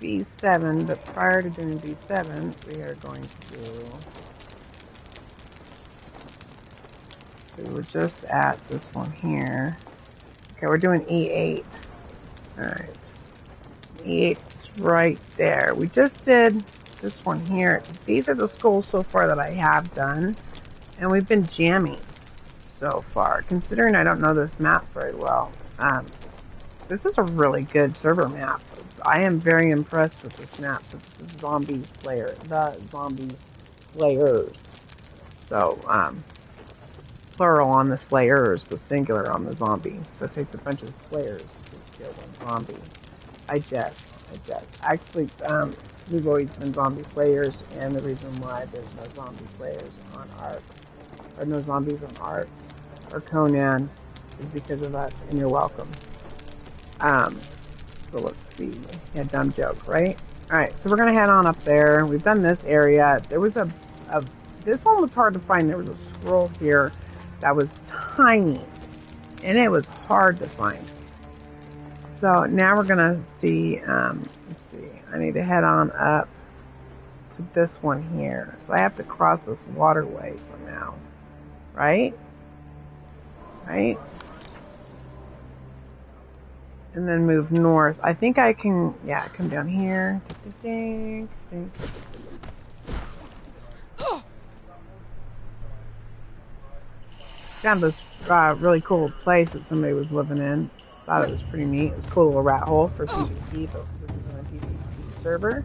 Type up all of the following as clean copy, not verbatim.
B7, but prior to doing B7, we are going to do... So we're just at this one here. Okay, we're doing E8. Alright. E8's right there. We just did this one here. These are the skulls so far that I have done. And we've been jamming so far, considering I don't know this map very well. This is a really good server map. I am very impressed with this map. So this is Zombie Slayer, the Zombie Slayers. So, plural on the Slayers, but singular on the zombie. So it takes a bunch of Slayers to kill one zombie. I jest. Actually, we've always been Zombie Slayers, and the reason why there's no Zombie Slayers on Ark, or no zombies on Ark, or Conan, is because of us, and you're welcome. So let's see. Yeah, dumb joke, right? Alright, so we're gonna head on up there. We've done this area. There was this one was hard to find. There was a scroll here that was tiny, and it was hard to find. So now we're gonna see, let's see, I need to head on up to this one here. So I have to cross this waterway somehow, right? Right? And then move north. I think I can, yeah, come down here. Found this really cool place that somebody was living in. Thought it was pretty neat. It was a cool little rat hole for PvP, but this isn't a PvP server.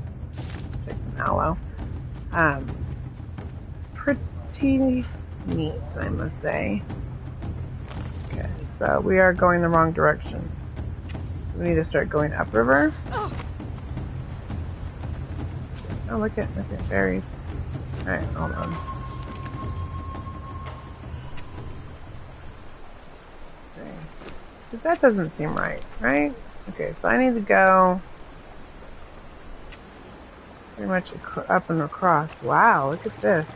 Take some aloe. Pretty neat, I must say. Okay, so we are going the wrong direction. We need to start going upriver. Oh, look at berries. Alright, hold on. Okay. That doesn't seem right, right? Okay, so I need to go pretty much up and across. Wow, look at this.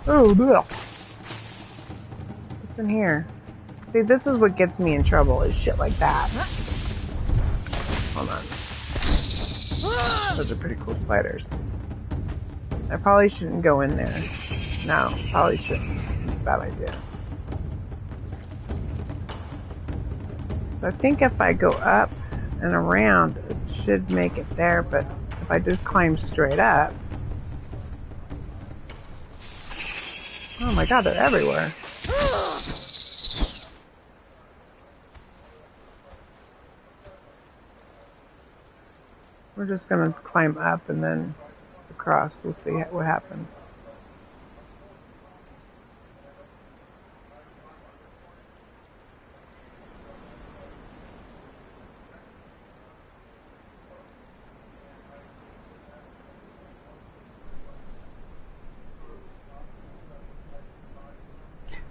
Oh, what's in here? See, this is what gets me in trouble, is shit like that. Hold on. Those are pretty cool spiders. I probably shouldn't go in there. No, probably shouldn't. It's a bad idea. So I think if I go up and around, it should make it there, but if I just climb straight up... Oh my god, they're everywhere. We're just gonna climb up and then across. We'll see what happens.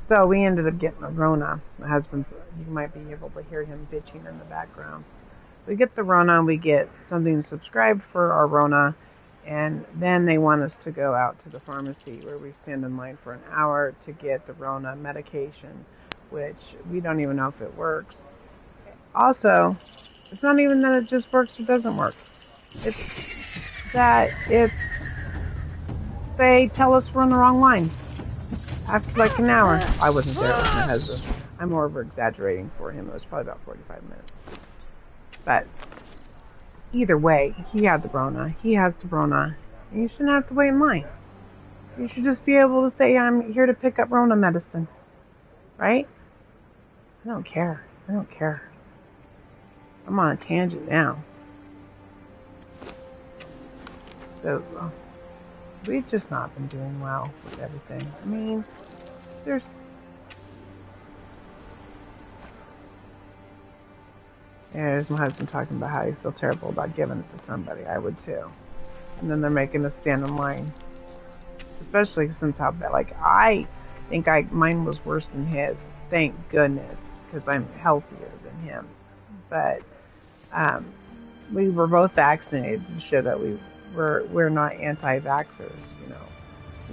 So we ended up getting a Rona. My husband's, you might be able to hear him bitching in the background. We get the Rona, we get something to subscribe for our Rona, and then they want us to go out to the pharmacy where we stand in line for an hour to get the Rona medication, which we don't even know if it works. Also, it's not even that it just works or doesn't work. It's that they tell us we're on the wrong line. After like an hour. I wasn't there, it was my husband. I'm over exaggerating for him. It was probably about 45 minutes. But either way, he had the Rona. He has the Rona. And you shouldn't have to wait in line. You should just be able to say, I'm here to pick up Rona medicine. Right? I don't care. I don't care. I'm on a tangent now. So, we've just not been doing well with everything. I mean, there's my husband talking about how he feels terrible about giving it to somebody. I would too. And then they're making us stand in line. Especially since how bad, like, I think mine was worse than his. Thank goodness, because I'm healthier than him. But, we were both vaccinated to show that we're not anti-vaxxers, you know.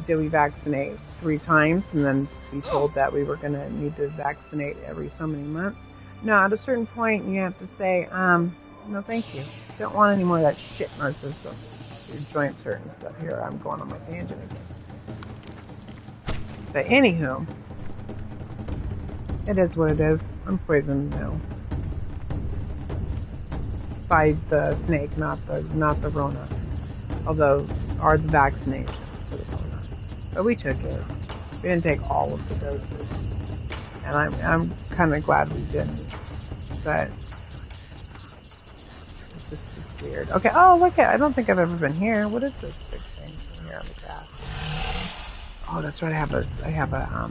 Did we vaccinate 3 times and then be told that we were going to need to vaccinate every so many months? No, at a certain point you have to say, No, thank you. Don't want any more of that shit in our system. Your joints hurt and stuff. Here, I'm going on my tangent again. But anywho, it is what it is. I'm poisoned now by the snake, not the Rona. Although, are the vaccination for the Rona. But we took it. We didn't take all of the doses, and I'm kind of glad we didn't. But it's weird. Okay. Oh, look at! I don't think I've ever been here. What is this big thing here on the grass? Oh, that's right. I have a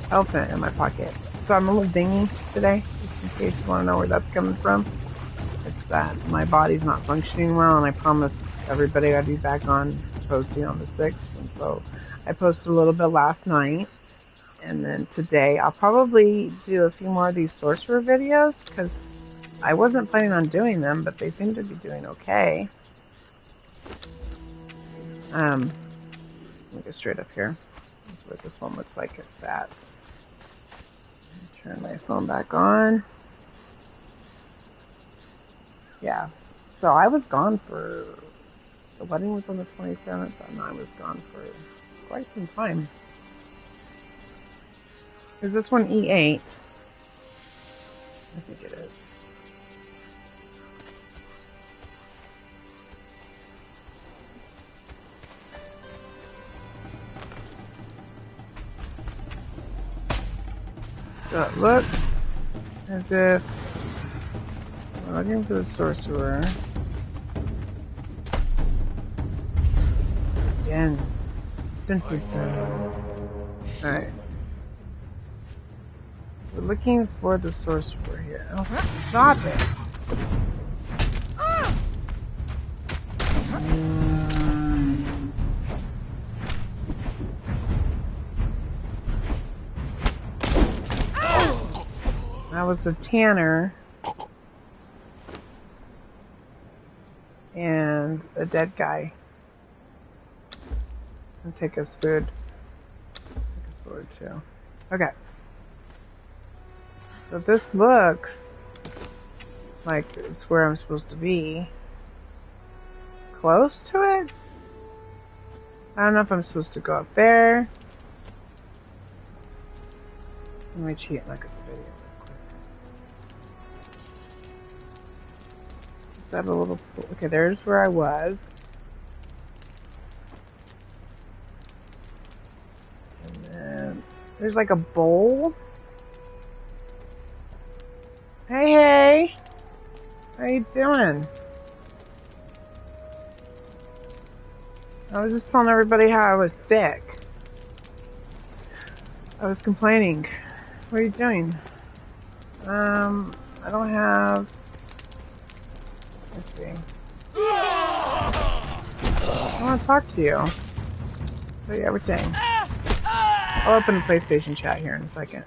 elephant in my pocket. So I'm a little dingy today, just in case you want to know where that's coming from. It's that my body's not functioning well, and I promised everybody I'd be back on posting on the 6th, and so I posted a little bit last night, and then today I'll probably do a few more of these Sorcerer videos, because I wasn't planning on doing them, but they seem to be doing okay. Let me go straight up here. That's what this one looks like it's at. Turn my phone back on. Yeah. So I was gone for... The wedding was on the 27th, and I was gone for quite some time. Is this one E8? I think it is. So it looks as if we're looking for the Sorcerer. Again, since it's alright. We're looking for the Sorcerer here. Oh, stop it! That was the Tanner and the dead guy. And take his food. Take a sword too. Okay. So this looks like it's where I'm supposed to be. Close to it? I don't know if I'm supposed to go up there. Let me cheat and look at the video real quick. Is that a little... Okay, there's where I was. And then there's like a bowl. Hey! How you doing? I was just telling everybody how I was sick. I was complaining. What are you doing? I don't have... Let's see. I want to talk to you. Tell you everything. I'll open the PlayStation chat here in a second.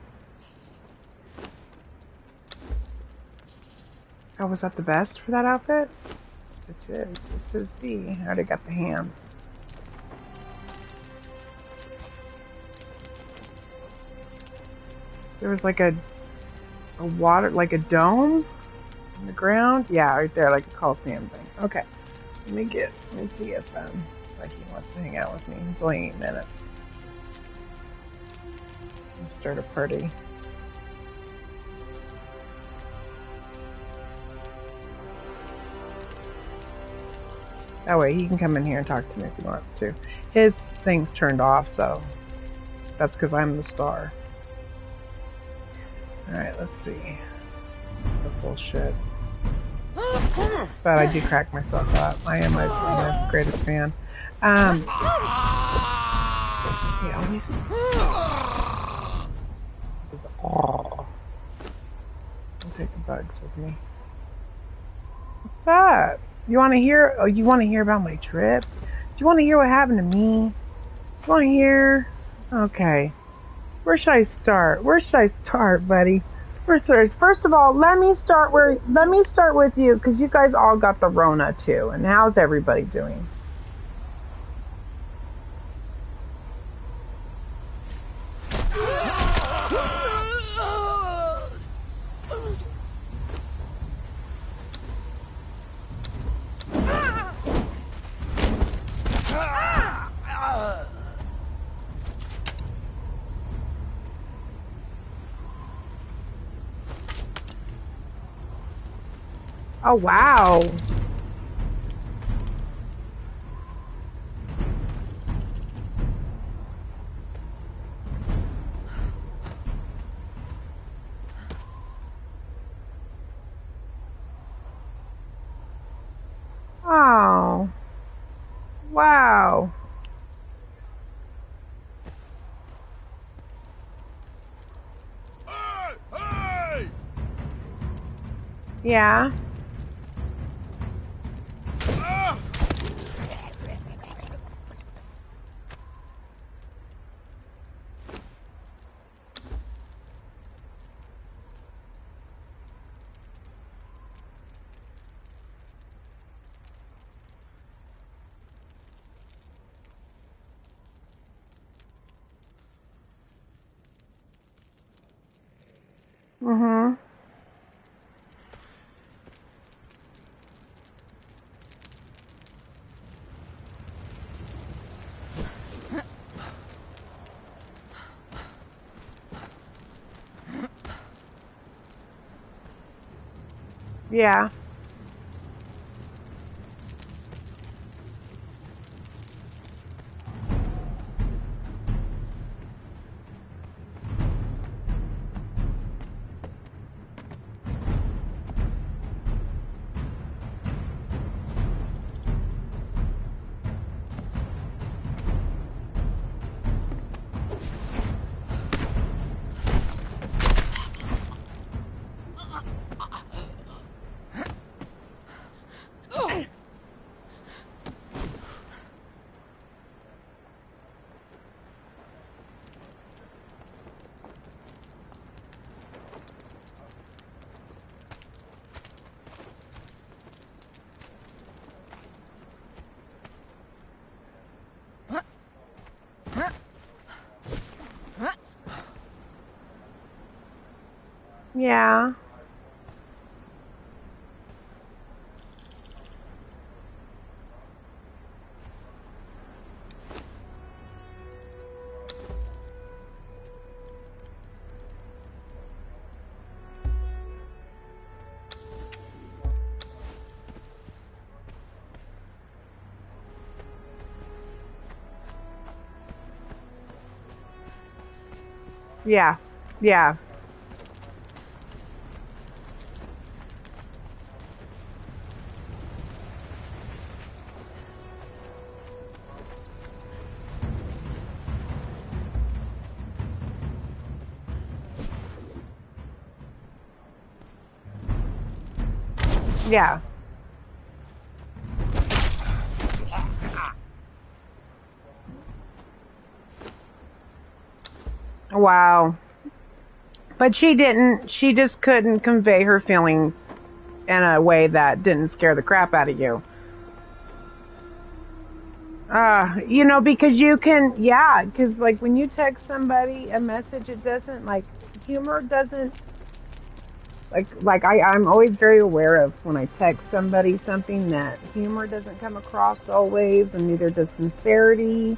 Oh, was that the best for that outfit? It is. It says B. I already got the hands. There was like a water, like a dome on the ground. Yeah, right there, like a Coliseum thing. Okay. Let me see if like he wants to hang out with me. It's only 8 minutes. Let's start a party. That way he can come in here and talk to me if he wants to. His thing's turned off, so that's because I'm the star. Alright, let's see. It's a bullshit. But I do crack myself up. I am my greatest fan. Yeah, always. I'll take the bugs with me. What's up? You want to hear? Oh, you want to hear about my trip? Do you want to hear what happened to me? You want to hear? Okay. Where should I start? Where should I start, buddy? First of all, let me start with you, because you guys all got the Rona too. And how's everybody doing? Oh, wow. Oh, wow. Hey! Hey! Yeah. Ah! Mm-hmm. Yeah. Yeah. Yeah. Yeah. Yeah. Wow. But she just couldn't convey her feelings in a way that didn't scare the crap out of you. Because you can, yeah, because like when you text somebody a message, it doesn't like humor doesn't I'm always very aware of when I text somebody something that humor doesn't come across always, and neither does sincerity,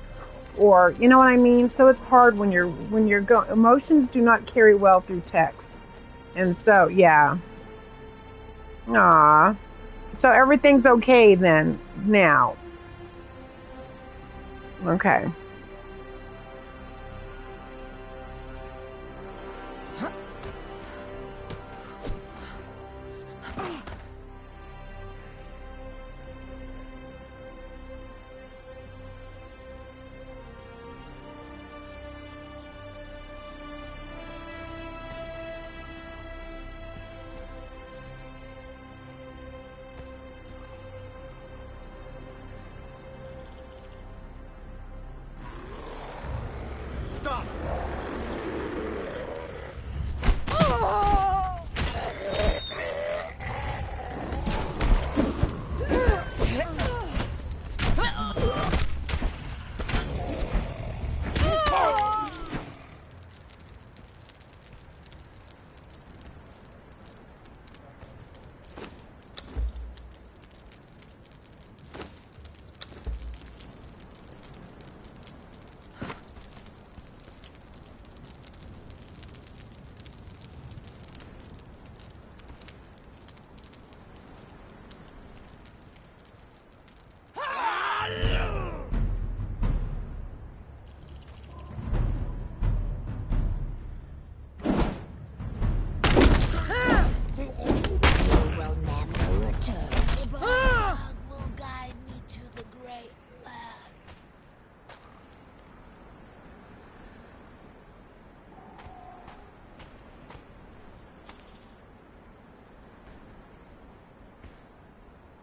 or you know what I mean. So it's hard emotions do not carry well through text, and so yeah, ah, so everything's okay then now. Okay.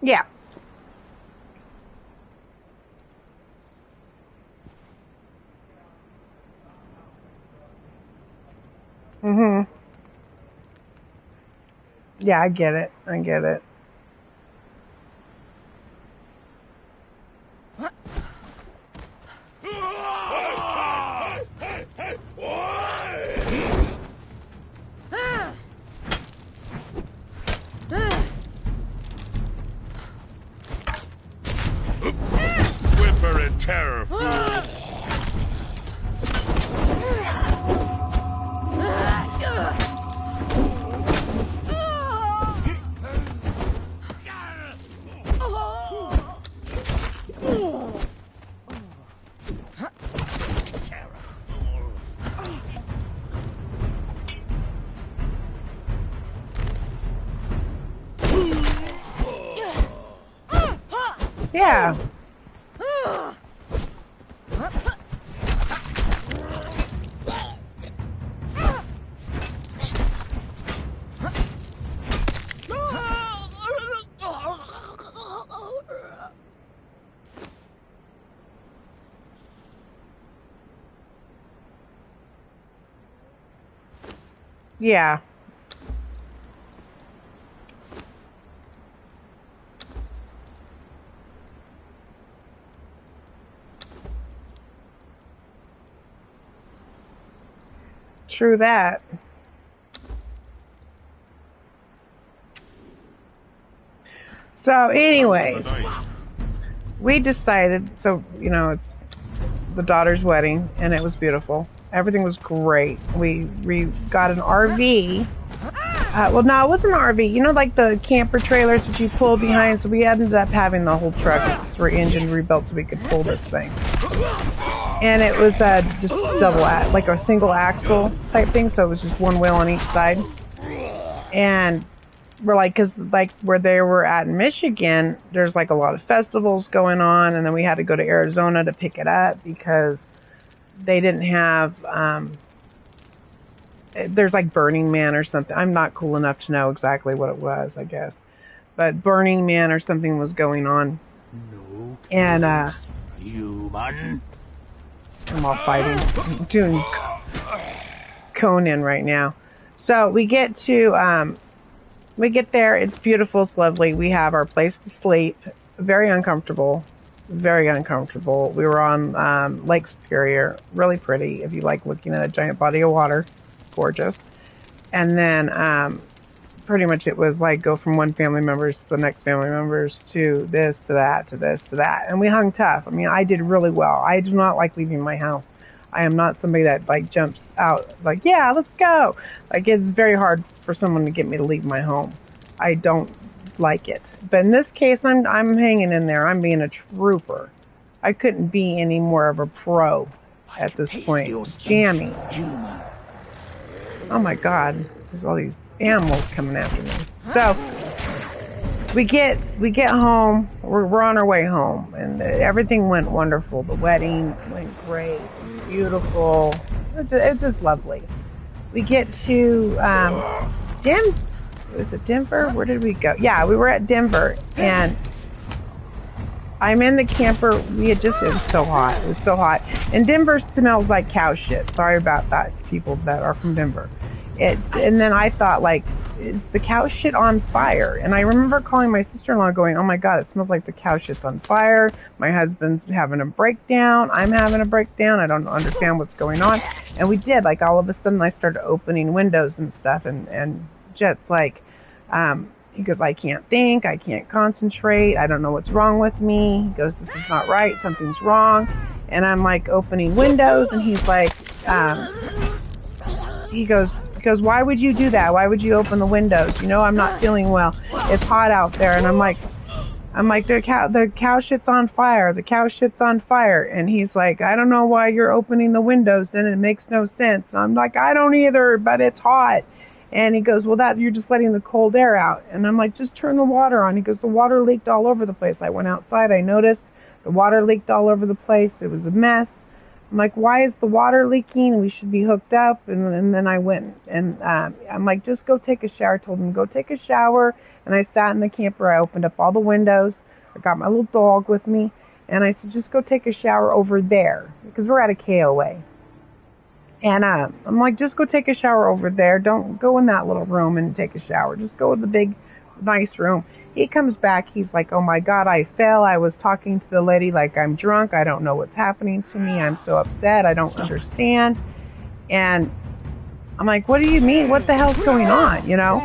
Yeah. Mhm. Yeah, I get it. I get it. Whimper in terror, fool! Yeah. Yeah. True that. So anyways, we decided, so, it's the daughter's wedding, and it was beautiful. Everything was great. We got an RV. Well, no, it wasn't an RV. Like the camper trailers that you pull behind. So we ended up having the whole truck re-engined, rebuilt, so we could pull this thing. And it was just like a single axle type thing. So it was just one wheel on each side. And we're like, because like where they were at in Michigan, there's like a lot of festivals going on, and then we had to go to Arizona to pick it up because they didn't have. There's like Burning Man or something. I'm not cool enough to know exactly what it was, I guess, but Burning Man or something was going on. No, and human. I'm all fighting. I'm doing Conan right now. So we get there. It's beautiful. It's lovely. We have our place to sleep. Very uncomfortable. Very uncomfortable. We were on Lake Superior. Really pretty if you like looking at a giant body of water. Gorgeous. And then pretty much it was like go from one family members to the next family members to this, to that, to this, to that. And we hung tough. I mean, I did really well. I do not like leaving my house. I am not somebody that like jumps out like, yeah, let's go. Like it's very hard for someone to get me to leave my home. I don't like it. But in this case, I'm hanging in there. I'm being a trooper. I couldn't be any more of a pro at this point. Jammy. Oh my God, there's all these animals coming after me. So we get home. We're on our way home, and everything went wonderful. The wedding went great, beautiful. It's just lovely. We get to was it Denver? Where did we go? Yeah, we were at Denver, and I'm in the camper. It was so hot. It was so hot. And Denver smells like cow shit. Sorry about that, people that are from Denver. And then I thought, like, is the cow shit on fire? And I remember calling my sister-in-law going, oh my God, it smells like the cow shit's on fire. My husband's having a breakdown. I'm having a breakdown. I don't understand what's going on. And we did. Like, all of a sudden, I started opening windows and stuff. And Jet's like, he goes, I can't think. I can't concentrate. I don't know what's wrong with me. He goes, this is not right. Something's wrong. And I'm like opening windows. And he's like, he goes, why would you do that? Why would you open the windows? I'm not feeling well. It's hot out there. And I'm like, the cow shit's on fire. The cow shit's on fire. And he's like, I don't know why you're opening the windows. Then it makes no sense. And I'm like, I don't either, but it's hot. And he goes, well, you're just letting the cold air out. And I'm like, just turn the water on. He goes, the water leaked all over the place. I went outside. I noticed the water leaked all over the place. It was a mess. I'm like, why is the water leaking? We should be hooked up. And then I went and I'm like, just go take a shower. I told him, go take a shower. And I sat in the camper. I opened up all the windows. I got my little dog with me. And I said, just go take a shower over there. Because we're at a KOA. And I'm like, just go take a shower over there. Don't go in that little room and take a shower. Just go in the big, nice room. He comes back. He's like, oh, my God, I fell. I was talking to the lady like I'm drunk. I don't know what's happening to me. I'm so upset. I don't understand. And I'm like, what do you mean? What the hell's going on, you know?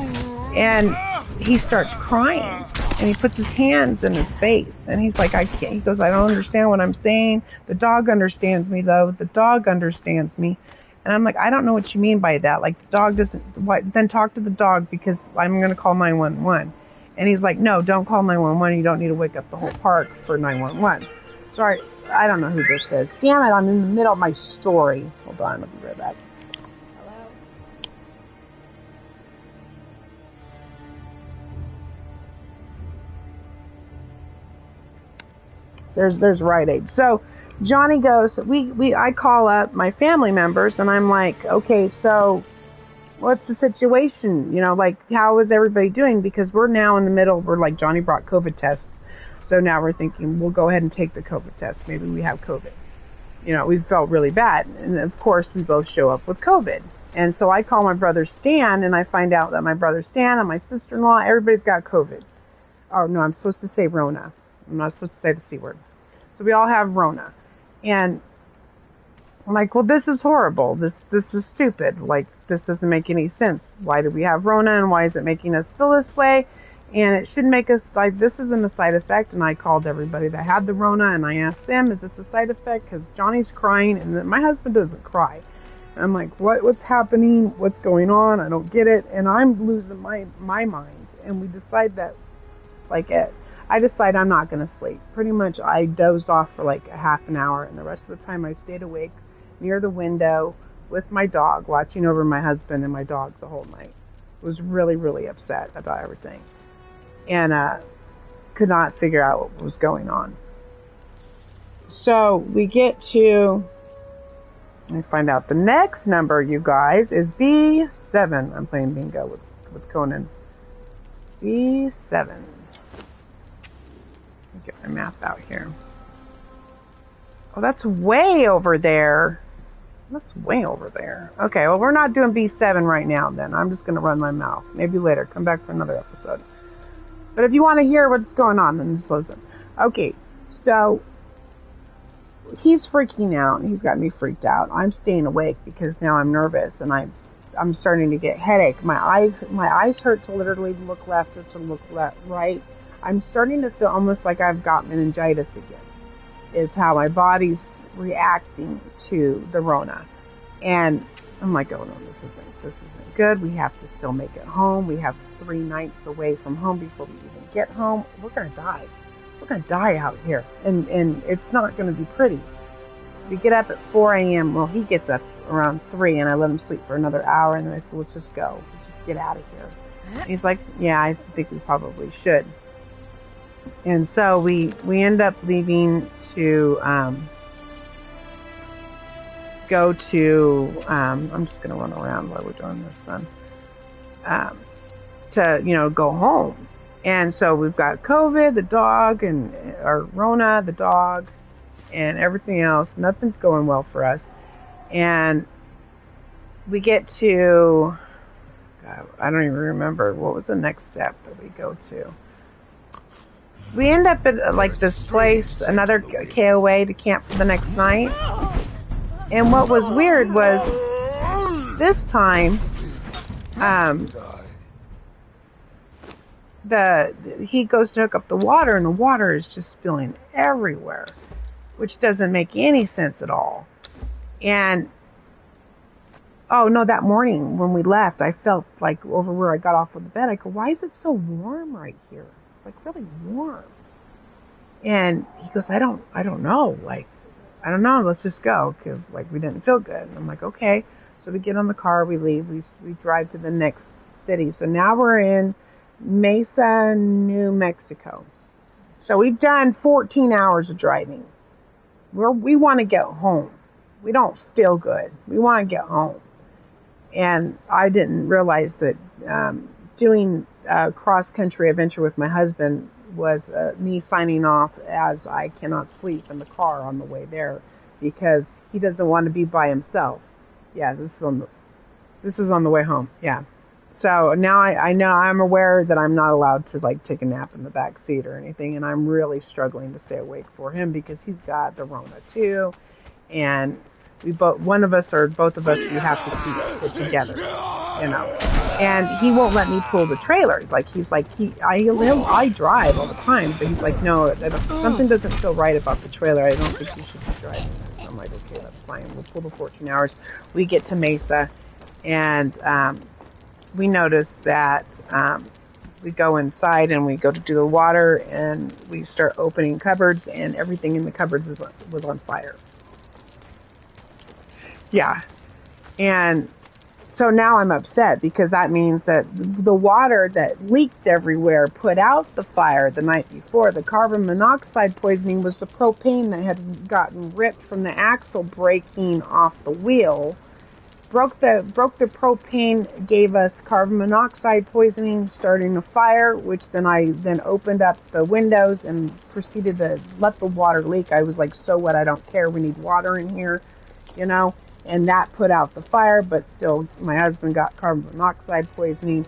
And he starts crying. And he puts his hands in his face. And he's like, I can't. He goes, I don't understand what I'm saying. The dog understands me, though. The dog understands me. And I'm like, I don't know what you mean by that. Like, the dog doesn't, what? Then talk to the dog because I'm going to call 911. And he's like, no, don't call 911. You don't need to wake up the whole park for 911. Sorry, I don't know who this is. Damn it, I'm in the middle of my story. Hold on, I'll be right back. Hello? There's Rite Aid. So Johnny goes, I call up my family members and I'm like, okay, so what's the situation? You know, like, how is everybody doing? Because we're now in the middle, we're like, Johnny brought COVID tests. So now we're thinking, we'll go ahead and take the COVID test. Maybe we have COVID. You know, we felt really bad. And of course, we both show up with COVID. And so I call my brother Stan and I find out that my brother Stan and my sister-in-law, everybody's got COVID. Oh, no, I'm supposed to say Rona. I'm not supposed to say the C word. So we all have Rona. And I'm like, well, this is horrible. This is stupid. Like, this doesn't make any sense. Why do we have Rona and why is it making us feel this way? And it should make us, like, this isn't a side effect. And I called everybody that had the Rona and I asked them, is this a side effect? Because Johnny's crying and my husband doesn't cry. And I'm like, what's happening? What's going on? I don't get it. And I'm losing my mind. And we decide that, like, I decide I'm not going to sleep. Pretty much I dozed off for like a half an hour and the rest of the time I stayed awake near the window with my dog, watching over my husband and my dog the whole night. Was really, really upset about everything. And could not figure out what was going on. So we get to, I find out the next number, you guys, is B7. I'm playing bingo with Conan. B7. Get my map out here. Oh, that's way over there. That's way over there. Okay, well, we're not doing B7 right now then. I'm just going to run my mouth. Maybe later. Come back for another episode. But if you want to hear what's going on, then just listen. Okay, so he's freaking out. He's got me freaked out. I'm staying awake because now I'm nervous and I'm starting to get headache. My eyes hurt to literally look left or to look right. I'm starting to feel almost like I've got meningitis again, is how my body's reacting to the Rona. And I'm like, oh no, this isn't good. We have to still make it home. We have 3 nights away from home before we even get home. We're going to die. We're going to die out here. And it's not going to be pretty. We get up at 4 a.m. Well, he gets up around 3 and I let him sleep for another hour. And then I said, let's just go. Let's just get out of here. And he's like, yeah, I think we probably should. And so we end up leaving to go to, I'm just going to run around while we're doing this then, to, go home. And so we've got COVID, the dog, or Rona, the dog, and everything else. Nothing's going well for us. And we get to, God, I don't even remember, what was the next step that we go to? We end up at like this place, another KOA to camp for the next night. And what was weird was this time, he goes to hook up the water and the water is just spilling everywhere, which doesn't make any sense at all. And oh no, that morning when we left, I felt like over where I got off of the bed, I go, why is it so warm right here? Like really warm. And he goes, I don't know. Like, I don't know. Let's just go. Cause like we didn't feel good. And I'm like, okay. So we get on the car, we leave, we drive to the next city. So now we're in Mesa, New Mexico. So we've done 14 hours of driving. We want to get home. we don't feel good. We want to get home. And I didn't realize that doing a cross-country adventure with my husband was me signing off as I cannot sleep in the car on the way there because he doesn't want to be by himself. Yeah, this is on the way home. Yeah. So now I know I'm aware that I'm not allowed to like take a nap in the back seat or anything, and I'm really struggling to stay awake for him because he's got the Rona too, and one of us or both of us, we have to keep it together, you know. And he won't let me pull the trailer. Like he's like I drive all the time, but he's like, no, something doesn't feel right about the trailer. I don't think you should be driving this. So I'm like, okay, that's fine. We'll pull the 14 hours. We get to Mesa, and we notice that we go inside and we go to do the water, and we start opening cupboards, and everything in the cupboards was on fire. Yeah. And so now I'm upset because that means that the water that leaked everywhere put out the fire the night before. The carbon monoxide poisoning was the propane that had gotten ripped from the axle breaking off the wheel. Broke the propane, gave us carbon monoxide poisoning, starting a fire, which I opened up the windows and proceeded to let the water leak. I was like, so what? I don't care. We need water in here, you know? And that put out the fire, but still, my husband got carbon monoxide poisoning.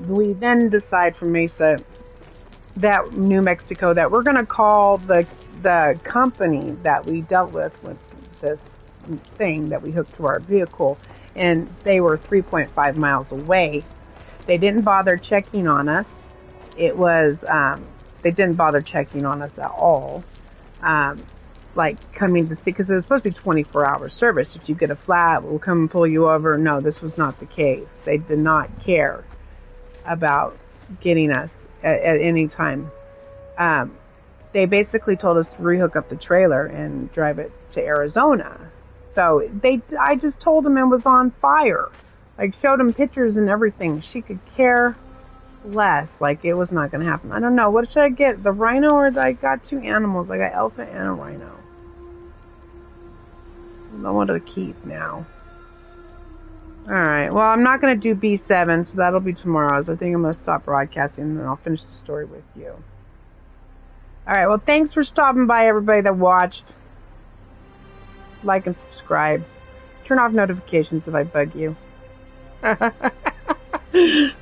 We then decide from Mesa, that New Mexico, that we're going to call the company that we dealt with this thing that we hooked to our vehicle, and they were 3.5 miles away. They didn't bother checking on us. They didn't bother checking on us at all. Like coming to see, because it was supposed to be 24-hour service. If you get a flat, we'll come and pull you over. No, this was not the case. They did not care about getting us at any time. They basically told us to rehook up the trailer and drive it to Arizona. So I just told them it was on fire. Like, showed them pictures and everything. She could care less. Like, it was not going to happen. I don't know. What should I get? The rhino, or I got two animals? I got elephant and a rhino. I want to keep now. Alright, well, I'm not going to do B7, so that'll be tomorrow. So I think I'm going to stop broadcasting, and then I'll finish the story with you. Alright, well, thanks for stopping by, everybody that watched. Like and subscribe. Turn off notifications if I bug you.